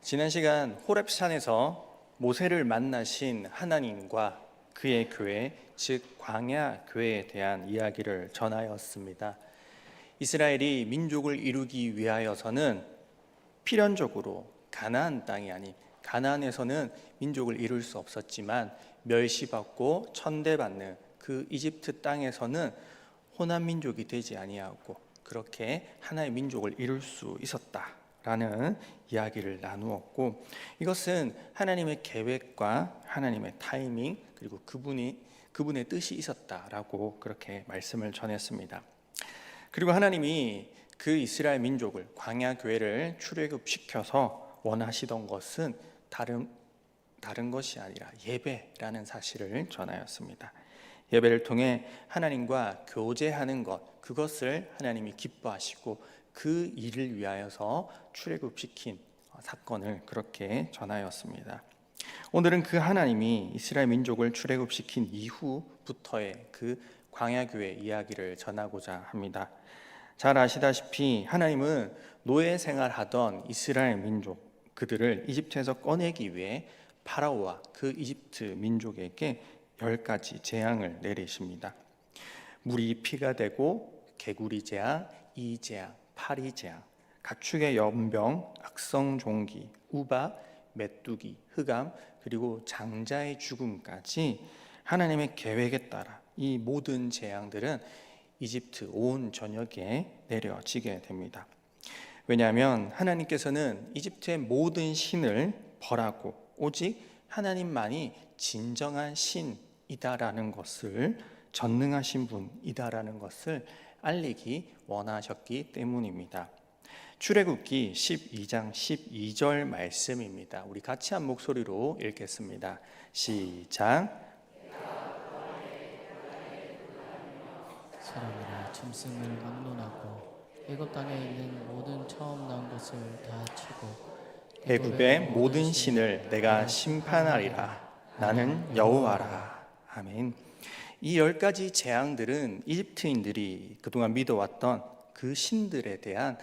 지난 시간 호렙산에서 모세를 만나신 하나님과 그의 교회, 즉 광야 교회에 대한 이야기를 전하였습니다. 이스라엘이 민족을 이루기 위하여서는 필연적으로 가나안 땅이 아닌, 가나안에서는 민족을 이룰 수 없었지만 멸시받고 천대받는 그 이집트 땅에서는 호남 민족이 되지 아니하고 그렇게 하나의 민족을 이룰 수 있었다라는 이야기를 나누었고, 이것은 하나님의 계획과 하나님의 타이밍, 그리고 그분의 뜻이 있었다라고 그렇게 말씀을 전했습니다. 그리고 하나님이 그 이스라엘 민족을, 광야 교회를 출애굽시켜서 원하시던 것은 다른 것이 아니라 예배라는 사실을 전하였습니다. 예배를 통해 하나님과 교제하는 것, 그것을 하나님이 기뻐하시고 그 일을 위하여서 출애굽시킨 사건을 그렇게 전하였습니다. 오늘은 그 하나님이 이스라엘 민족을 출애굽시킨 이후부터의 그 광야교회 이야기를 전하고자 합니다. 잘 아시다시피 하나님은 노예 생활하던 이스라엘 민족, 그들을 이집트에서 꺼내기 위해 파라오와 그 이집트 민족에게 10가지 재앙을 내리십니다. 물이 피가 되고 개구리 재앙, 이 재앙, 파리 재앙, 가축의 연병, 악성 종기, 우박, 메뚜기, 흑암, 그리고 장자의 죽음까지 하나님의 계획에 따라 이 모든 재앙들은 이집트 온 전역에 내려지게 됩니다. 왜냐하면 하나님께서는 이집트의 모든 신을 벌하고 오직 하나님만이 진정한 신이다라는 것을, 전능하신 분이다라는 것을 알리기 원하셨기 때문입니다. 출애굽기 12장 12절 말씀입니다. 우리 같이 한 목소리로 읽겠습니다. 시작. 사람이라 짐승을 막론하고 애굽 땅에 있는 모든 처음 나온 것을 다 치고 애굽의 모든 신을 내가 심판하리라. 나는 여호와라. 아멘. 이 10가지 재앙들은 이집트인들이 그동안 믿어왔던 그 신들에 대한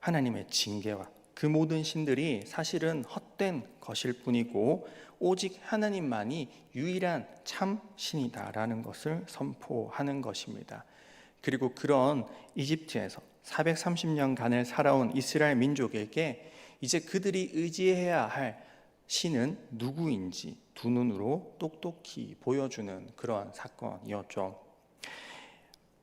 하나님의 징계와 그 모든 신들이 사실은 헛된 것일 뿐이고 오직 하나님만이 유일한 참 신이다라는 것을 선포하는 것입니다. 그리고 그런 이집트에서 430년간을 살아온 이스라엘 민족에게 이제 그들이 의지해야 할 신은 누구인지 두 눈으로 똑똑히 보여주는 그런 사건이었죠.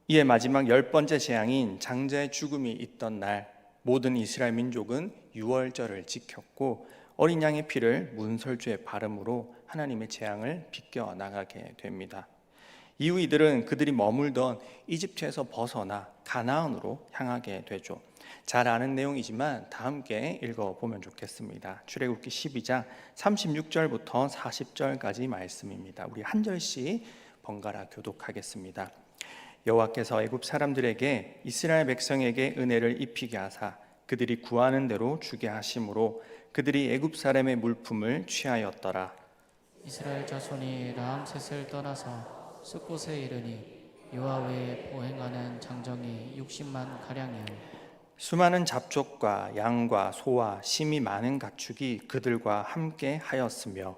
이에 마지막 10번째 재앙인 장자의 죽음이 있던 날, 모든 이스라엘 민족은 유월절을 지켰고 어린 양의 피를 문설주에 바름으로 하나님의 재앙을 비껴 나가게 됩니다. 이후 이들은 그들이 머물던 이집트에서 벗어나 가나안으로 향하게 되죠. 잘 아는 내용이지만 다 함께 읽어보면 좋겠습니다. 출애굽기 12장 36절부터 40절까지 말씀입니다. 우리 한 절씩 번갈아 교독하겠습니다. 여호와께서 애굽 사람들에게 이스라엘 백성에게 은혜를 입히게 하사 그들이 구하는 대로 주게 하심으로 그들이 애굽 사람의 물품을 취하였더라. 이스라엘 자손이 라암셋을 떠나서 숫곳에 이르니 여호와 외에 보행하는 장정이 60만 가량이요 수많은 잡족과 양과 소와 심이 많은 가축이 그들과 함께 하였으며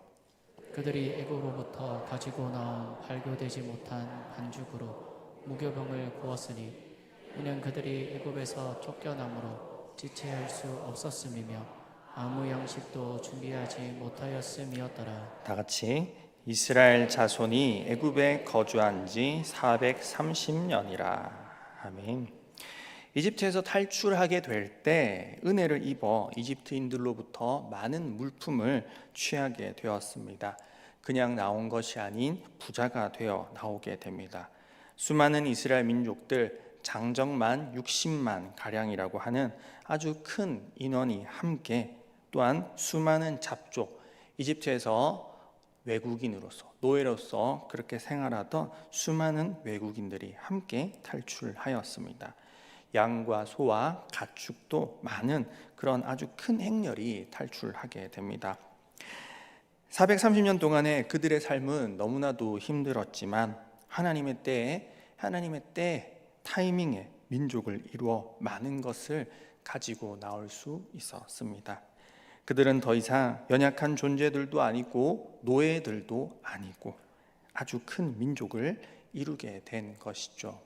그들이 애굽으로부터 가지고 나온 발교되지 못한 반죽으로 무교병을 구웠으니 이는 그들이 애굽에서 쫓겨남으로 지체할 수 없었음이며 아무 양식도 준비하지 못하였음이었더라. 다 같이 이스라엘 자손이 애굽에 거주한 지 430년이라. 아멘. 이집트에서 탈출하게 될 때 은혜를 입어 이집트인들로부터 많은 물품을 취하게 되었습니다. 그냥 나온 것이 아닌 부자가 되어 나오게 됩니다. 수많은 이스라엘 민족들, 장정만 60만 가량이라고 하는 아주 큰 인원이 함께, 또한 수많은 잡족, 이집트에서 외국인으로서, 노예로서 그렇게 생활하던 수많은 외국인들이 함께 탈출하였습니다. 양과 소와 가축도 많은 그런 아주 큰 행렬이 탈출하게 됩니다. 430년 동안의 그들의 삶은 너무나도 힘들었지만 하나님의 때에 타이밍에 민족을 이루어 많은 것을 가지고 나올 수 있었습니다. 그들은 더 이상 연약한 존재들도 아니고 노예들도 아니고 아주 큰 민족을 이루게 된 것이죠.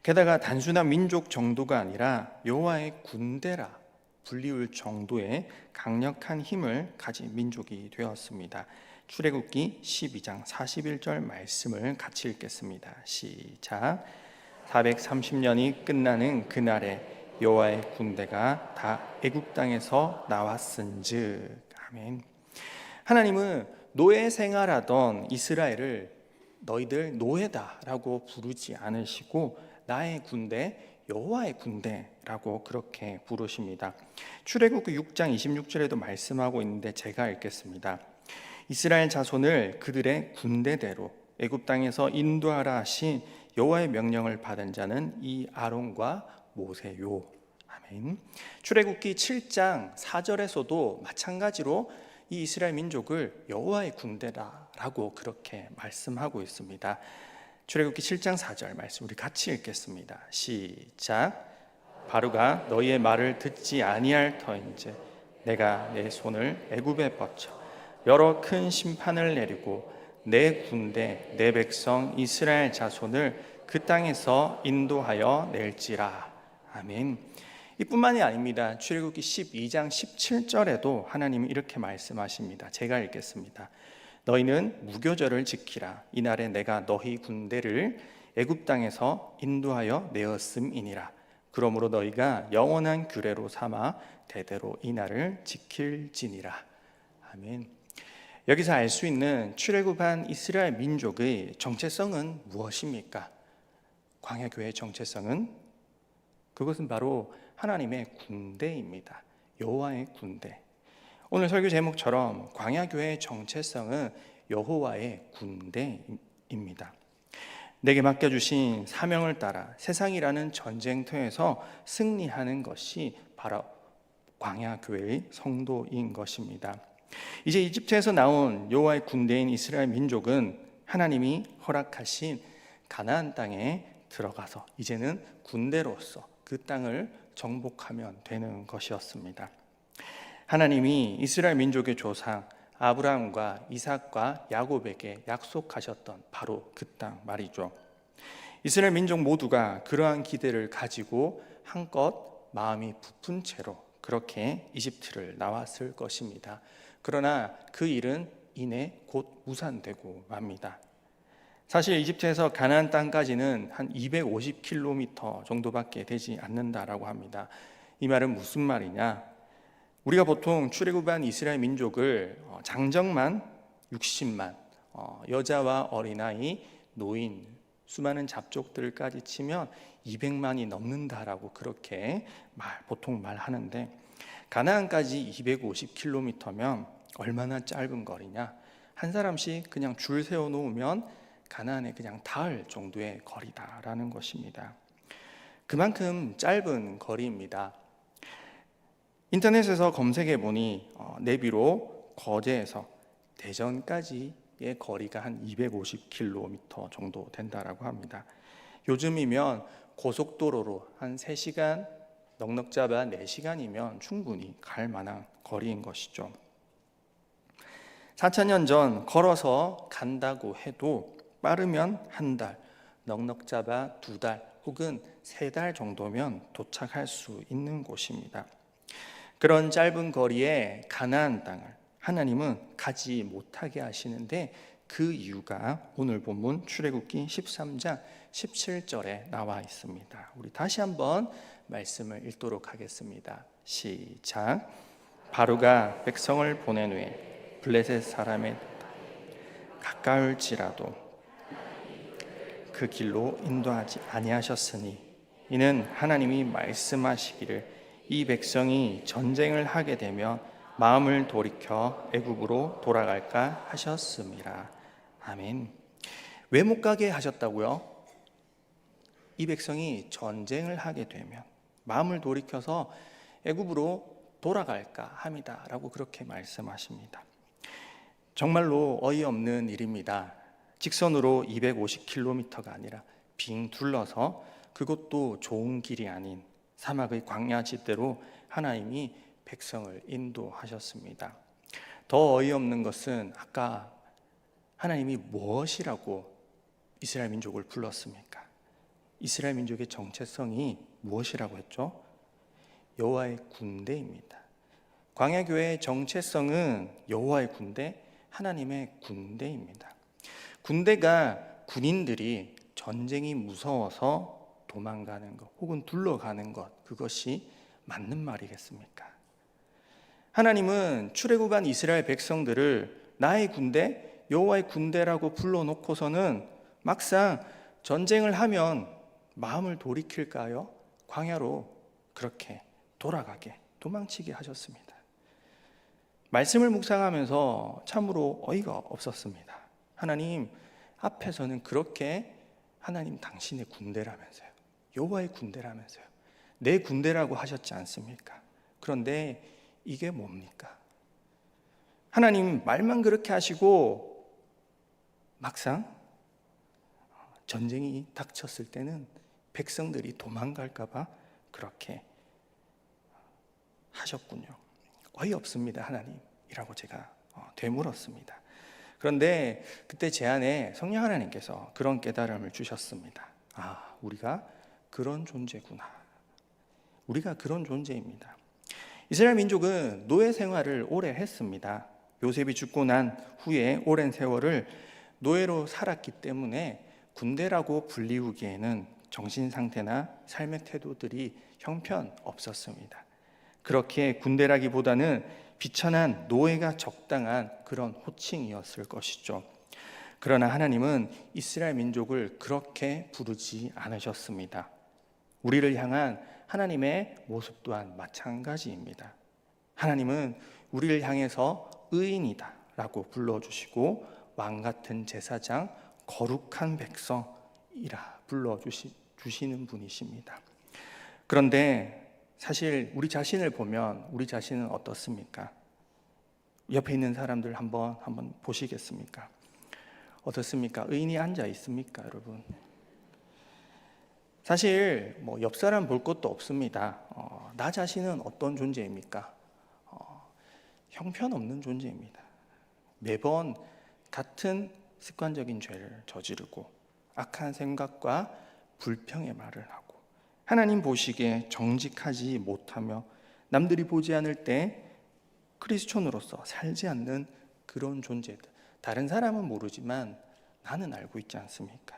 게다가 단순한 민족 정도가 아니라 여호와의 군대라 불리울 정도의 강력한 힘을 가진 민족이 되었습니다. 출애굽기 12장 41절 말씀을 같이 읽겠습니다. 시작. 430년이 끝나는 그날에 여호와의 군대가 다 애굽 땅에서 나왔은즉. 아멘. 하나님은 노예 생활하던 이스라엘을 너희들 노예다라고 부르지 않으시고 나의 군대, 여호와의 군대라고 그렇게 부르십니다. 출애굽기 6장 26절에도 말씀하고 있는데 제가 읽겠습니다. 이스라엘 자손을 그들의 군대대로 애굽 땅에서 인도하라 하신 여호와의 명령을 받은 자는 이 아론과 모세요. 아멘. 출애굽기 7장 4절에서도 마찬가지로 이 이스라엘 민족을 여호와의 군대라고 그렇게 말씀하고 있습니다. 출애굽기 7장 4절 말씀 우리 같이 읽겠습니다. 시작. 바로가 너희의 말을 듣지 아니할 터인즉 내가 내 손을 애굽에 뻗쳐 여러 큰 심판을 내리고 내 군대 내 백성 이스라엘 자손을 그 땅에서 인도하여 낼지라. 아멘. 이뿐만이 아닙니다. 출애굽기 12장 17절에도 하나님이 이렇게 말씀하십니다. 제가 읽겠습니다. 너희는 무교절을 지키라. 이날에 내가 너희 군대를 애굽 땅에서 인도하여 내었음이니라. 그러므로 너희가 영원한 규례로 삼아 대대로 이날을 지킬지니라. 아멘. 여기서 알 수 있는 출애굽한 이스라엘 민족의 정체성은 무엇입니까? 광야교회의 정체성은 그것은 바로 하나님의 군대입니다. 여호와의 군대. 오늘 설교 제목처럼 광야교회의 정체성은 여호와의 군대입니다. 내게 맡겨주신 사명을 따라 세상이라는 전쟁터에서 승리하는 것이 바로 광야교회의 성도인 것입니다. 이제 이집트에서 나온 여호와의 군대인 이스라엘 민족은 하나님이 허락하신 가나안 땅에 들어가서 이제는 군대로서 그 땅을 정복하면 되는 것이었습니다. 하나님이 이스라엘 민족의 조상 아브라함과 이삭과 야곱에게 약속하셨던 바로 그 땅 말이죠. 이스라엘 민족 모두가 그러한 기대를 가지고 한껏 마음이 부푼 채로 그렇게 이집트를 나왔을 것입니다. 그러나 그 일은 이내 곧 무산되고 맙니다. 사실 이집트에서 가나안 땅까지는 한 250km 정도밖에 되지 않는다라고 합니다. 이 말은 무슨 말이냐? 우리가 보통 출애굽한 이스라엘 민족을 장정만 60만, 여자와 어린아이, 노인, 수많은 잡족들까지 치면 200만이 넘는다라고 그렇게 보통 말하는데 가나안까지 250km면 얼마나 짧은 거리냐? 한 사람씩 그냥 줄 세워 놓으면 가나안에 그냥 닿을 정도의 거리다라는 것입니다. 그만큼 짧은 거리입니다. 인터넷에서 검색해 보니 내비로 거제에서 대전까지의 거리가 한 250km 정도 된다라고 합니다. 요즘이면 고속도로로 한 3시간 넉넉 잡아 4시간이면 충분히 갈 만한 거리인 것이죠. 4,000년 전 걸어서 간다고 해도 빠르면 한 달, 넉넉 잡아 2달 혹은 3달 정도면 도착할 수 있는 곳입니다. 그런 짧은 거리에 가나안 땅을 하나님은 가지 못하게 하시는데 그 이유가 오늘 본문 출애굽기 13장 17절에 나와 있습니다. 우리 다시 한번 말씀을 읽도록 하겠습니다. 시작. 바로가 백성을 보낸 후에 블레셋 사람의 가까울지라도 그 길로 인도하지 아니하셨으니 이는 하나님이 말씀하시기를 이 백성이 전쟁을 하게 되면 마음을 돌이켜 애굽으로 돌아갈까 하셨습니다. 아멘. 왜 못 가게 하셨다고요? 이 백성이 전쟁을 하게 되면 마음을 돌이켜서 애굽으로 돌아갈까 합니다라고 그렇게 말씀하십니다. 정말로 어이없는 일입니다. 직선으로 250km가 아니라 빙 둘러서 그것도 좋은 길이 아닌 사막의 광야지대로 하나님이 백성을 인도하셨습니다. 더 어이없는 것은 아까 하나님이 무엇이라고 이스라엘 민족을 불렀습니까? 이스라엘 민족의 정체성이 무엇이라고 했죠? 여호와의 군대입니다. 광야교회의 정체성은 여호와의 군대, 하나님의 군대입니다. 군대가 군인들이 전쟁이 무서워서 도망가는 것 혹은 둘러가는 것, 그것이 맞는 말이겠습니까? 하나님은 출애굽한 이스라엘 백성들을 나의 군대, 여호와의 군대라고 불러놓고서는 막상 전쟁을 하면 마음을 돌이킬까요? 광야로 그렇게 돌아가게, 도망치게 하셨습니다. 말씀을 묵상하면서 참으로 어이가 없었습니다. 하나님 앞에서는 그렇게 하나님 당신의 군대라면서요, 여호와의 군대라면서요, 내 군대라고 하셨지 않습니까? 그런데 이게 뭡니까? 하나님 말만 그렇게 하시고 막상 전쟁이 닥쳤을 때는 백성들이 도망갈까 봐 그렇게 하셨군요. 어이없습니다, 하나님이라고 제가 되물었습니다. 그런데 그때 제 안에 성령 하나님께서 그런 깨달음을 주셨습니다. 우리가 그런 존재구나. 우리가 그런 존재입니다. 이스라엘 민족은 노예 생활을 오래 했습니다. 요셉이 죽고 난 후에 오랜 세월을 노예로 살았기 때문에 군대라고 불리우기에는 정신 상태나 삶의 태도들이 형편없었습니다. 그렇게 군대라기보다는 비천한 노예가 적당한 그런 호칭이었을 것이죠. 그러나 하나님은 이스라엘 민족을 그렇게 부르지 않으셨습니다. 우리를 향한 하나님의 모습 또한 마찬가지입니다. 하나님은 우리를 향해서 의인이다 라고 불러주시고 왕 같은 제사장, 거룩한 백성이라 불러주시는 분이십니다. 그런데 사실 우리 자신을 보면 우리 자신은 어떻습니까? 옆에 있는 사람들 한번 보시겠습니까? 어떻습니까? 의인이 앉아 있습니까, 여러분? 사실 옆 사람 볼 것도 없습니다. 나 자신은 어떤 존재입니까? 형편없는 존재입니다. 매번 같은 습관적인 죄를 저지르고 악한 생각과 불평의 말을 하고 하나님 보시기에 정직하지 못하며 남들이 보지 않을 때 크리스천으로서 살지 않는 그런 존재들. 다른 사람은 모르지만 나는 알고 있지 않습니까?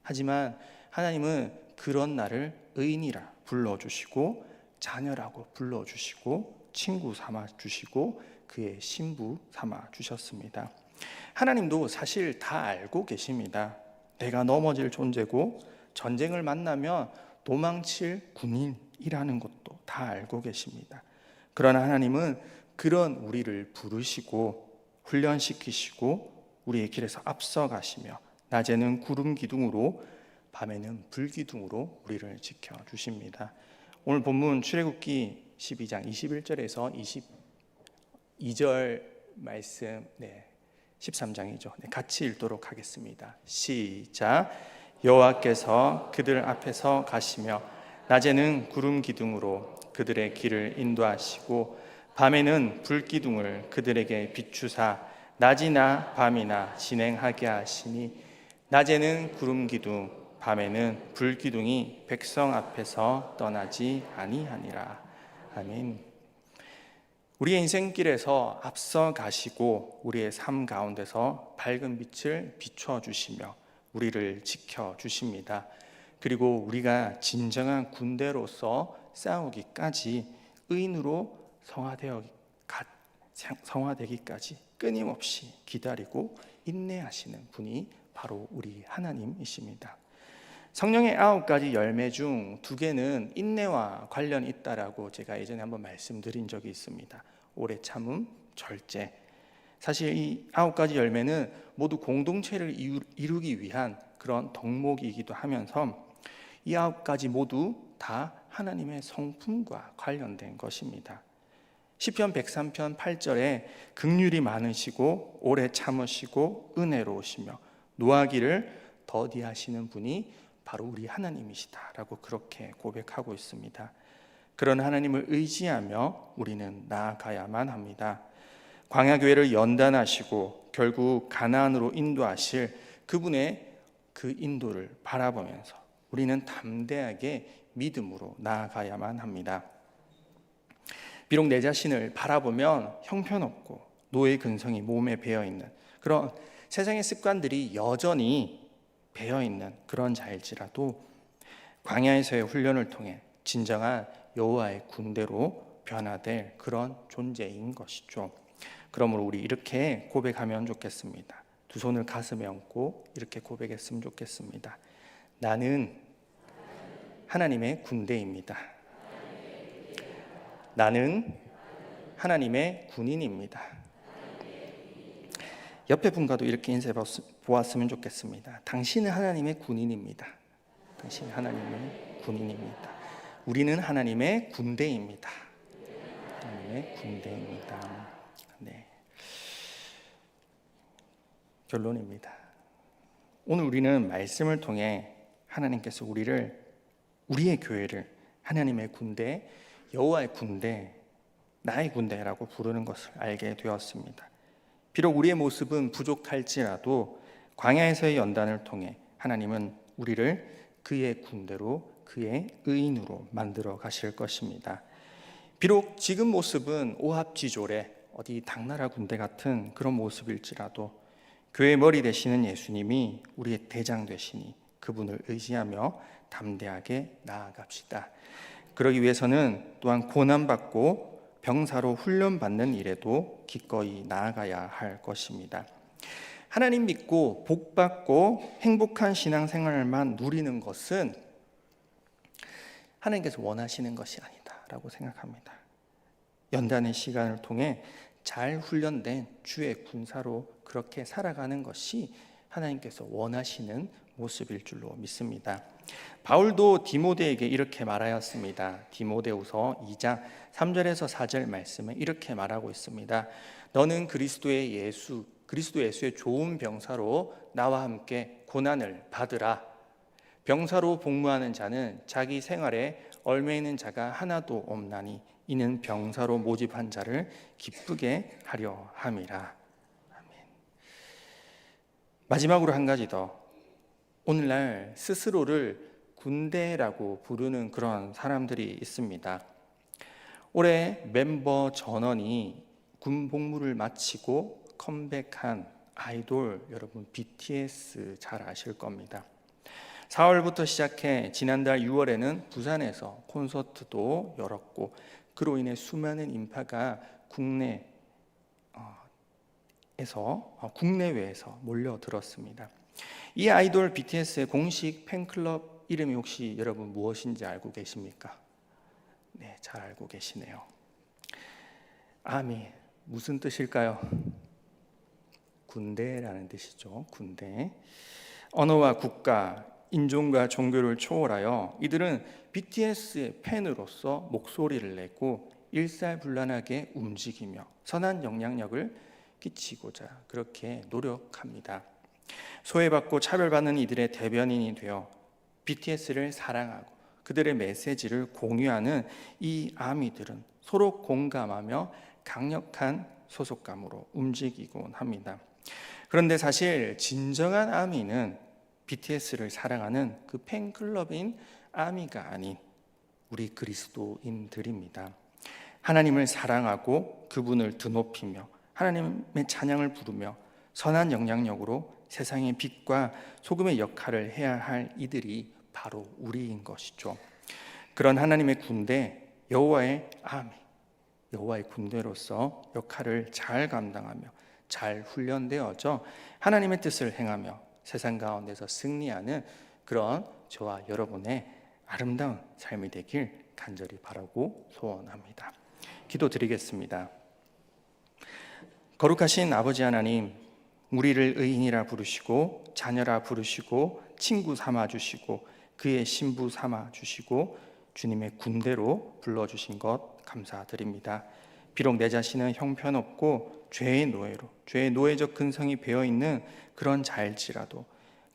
하지만 하나님은 그런 나를 의인이라 불러주시고 자녀라고 불러주시고 친구 삼아주시고 그의 신부 삼아주셨습니다. 하나님도 사실 다 알고 계십니다. 내가 넘어질 존재고 전쟁을 만나면 도망칠 군인이라는 것도 다 알고 계십니다. 그러나 하나님은 그런 우리를 부르시고 훈련시키시고 우리의 길에서 앞서가시며 낮에는 구름 기둥으로 밤에는 불기둥으로 우리를 지켜주십니다. 오늘 본문 출애굽기 12장 21절에서 22절 말씀 13장이죠. 같이 읽도록 하겠습니다. 시작. 여호와께서 그들 앞에서 가시며 낮에는 구름 기둥으로 그들의 길을 인도하시고 밤에는 불기둥을 그들에게 비추사 낮이나 밤이나 진행하게 하시니 낮에는 구름 기둥 밤에는 불기둥이 백성 앞에서 떠나지 아니하니라. 아멘. 우리의 인생길에서 앞서 가시고 우리의 삶 가운데서 밝은 빛을 비춰 주시며 우리를 지켜 주십니다. 그리고 우리가 진정한 군대로서 싸우기까지 의인으로 성화되기까지 끊임없이 기다리고 인내하시는 분이 바로 우리 하나님이십니다. 성령의 9가지 열매 중 2개는 인내와 관련이 있다라고 제가 예전에 한번 말씀드린 적이 있습니다. 오래 참음, 절제. 사실 이 9가지 열매는 모두 공동체를 이루기 위한 그런 덕목이기도 하면서 이 9가지 모두 다 하나님의 성품과 관련된 것입니다. 시편 103편 8절에 긍휼이 많으시고 오래 참으시고 은혜로우시며 노하기를 더디하시는 분이 바로 우리 하나님이시다라고 그렇게 고백하고 있습니다. 그런 하나님을 의지하며 우리는 나아가야만 합니다. 광야교회를 연단하시고 결국 가나안으로 인도하실 그분의 그 인도를 바라보면서 우리는 담대하게 믿음으로 나아가야만 합니다. 비록 내 자신을 바라보면 형편없고 노예 근성이 몸에 배어있는 그런 세상의 습관들이 여전히 배어있는 그런 자일지라도 광야에서의 훈련을 통해 진정한 여호와의 군대로 변화될 그런 존재인 것이죠. 그러므로 우리 이렇게 고백하면 좋겠습니다. 두 손을 가슴에 얹고 이렇게 고백했으면 좋겠습니다. 나는 하나님의 군대입니다. 나는 하나님의 군인입니다. 옆에 분과도 이렇게 인사해 보았으면 좋겠습니다. 당신은 하나님의 군인입니다. 당신은 하나님의 군인입니다. 우리는 하나님의 군대입니다. 하나님의 군대입니다. 네. 결론입니다. 오늘 우리는 말씀을 통해 하나님께서 우리의 교회를 하나님의 군대, 여호와의 군대, 나의 군대라고 부르는 것을 알게 되었습니다. 비록 우리의 모습은 부족할지라도 광야에서의 연단을 통해 하나님은 우리를 그의 군대로, 그의 의인으로 만들어 가실 것입니다. 비록 지금 모습은 오합지졸의 어디 당나라 군대 같은 그런 모습일지라도 교회의 머리 되시는 예수님이 우리의 대장 되시니 그분을 의지하며 담대하게 나아갑시다. 그러기 위해서는 또한 고난받고 병사로 훈련받는 일에도 기꺼이 나아가야 할 것입니다. 하나님 믿고 복받고 행복한 신앙생활만 누리는 것은 하나님께서 원하시는 것이 아니다라고 생각합니다. 연단의 시간을 통해 잘 훈련된 주의 군사로 그렇게 살아가는 것이 하나님께서 원하시는 모습일 줄로 믿습니다. 바울도 디모데에게 이렇게 말하였습니다. 디모데후서 2장 3절에서 4절 말씀에 이렇게 말하고 있습니다. 너는 그리스도 예수의 좋은 병사로 나와 함께 고난을 받으라. 병사로 복무하는 자는 자기 생활에 얽매이는 자가 하나도 없나니 이는 병사로 모집한 자를 기쁘게 하려 함이라. 아멘. 마지막으로 한 가지 더. 오늘날 스스로를 군대라고 부르는 그런 사람들이 있습니다. 올해 멤버 전원이 군 복무를 마치고 컴백한 아이돌 여러분 BTS 잘 아실 겁니다. 4월부터 시작해 지난달 6월에는 부산에서 콘서트도 열었고 그로 인해 수많은 인파가 국내외에서 몰려들었습니다. 이 아이돌 BTS의 공식 팬클럽 이름이 혹시 여러분 무엇인지 알고 계십니까? 네, 잘 알고 계시네요. 아미 무슨 뜻일까요? 군대라는 뜻이죠. 군대. 언어와 국가, 인종과 종교를 초월하여 이들은 BTS의 팬으로서 목소리를 내고 일사불란하게 움직이며 선한 영향력을 끼치고자 그렇게 노력합니다. 소외받고 차별받는 이들의 대변인이 되어 BTS를 사랑하고 그들의 메시지를 공유하는 이 아미들은 서로 공감하며 강력한 소속감으로 움직이곤 합니다. 그런데 사실 진정한 아미는 BTS를 사랑하는 그 팬클럽인 아미가 아닌 우리 그리스도인들입니다. 하나님을 사랑하고 그분을 드높이며 하나님의 찬양을 부르며 선한 영향력으로 세상의 빛과 소금의 역할을 해야 할 이들이 바로 우리인 것이죠. 그런 하나님의 군대, 여호와의 아미, 여호와의 군대로서 역할을 잘 감당하며 잘 훈련되어져 하나님의 뜻을 행하며 세상 가운데서 승리하는 그런 저와 여러분의 아름다운 삶이 되길 간절히 바라고 소원합니다. 기도드리겠습니다. 거룩하신 아버지 하나님, 우리를 의인이라 부르시고 자녀라 부르시고 친구 삼아 주시고 그의 신부 삼아 주시고 주님의 군대로 불러주신 것 감사드립니다. 비록 내 자신은 형편없고 죄의 노예적 근성이 배어있는 그런 자일지라도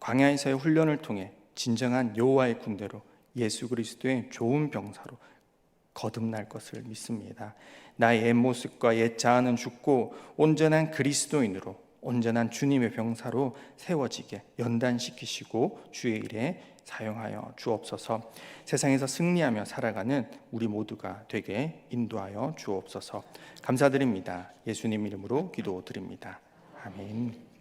광야에서의 훈련을 통해 진정한 여호와의 군대로 예수 그리스도의 좋은 병사로 거듭날 것을 믿습니다. 나의 옛 모습과 옛 자아는 죽고 온전한 그리스도인으로, 온전한 주님의 병사로 세워지게 연단시키시고 주의 일에 사용하여 주옵소서. 세상에서 승리하며 살아가는 우리 모두가 되게 인도하여 주옵소서. 감사드립니다. 예수님 이름으로 기도드립니다. 아멘.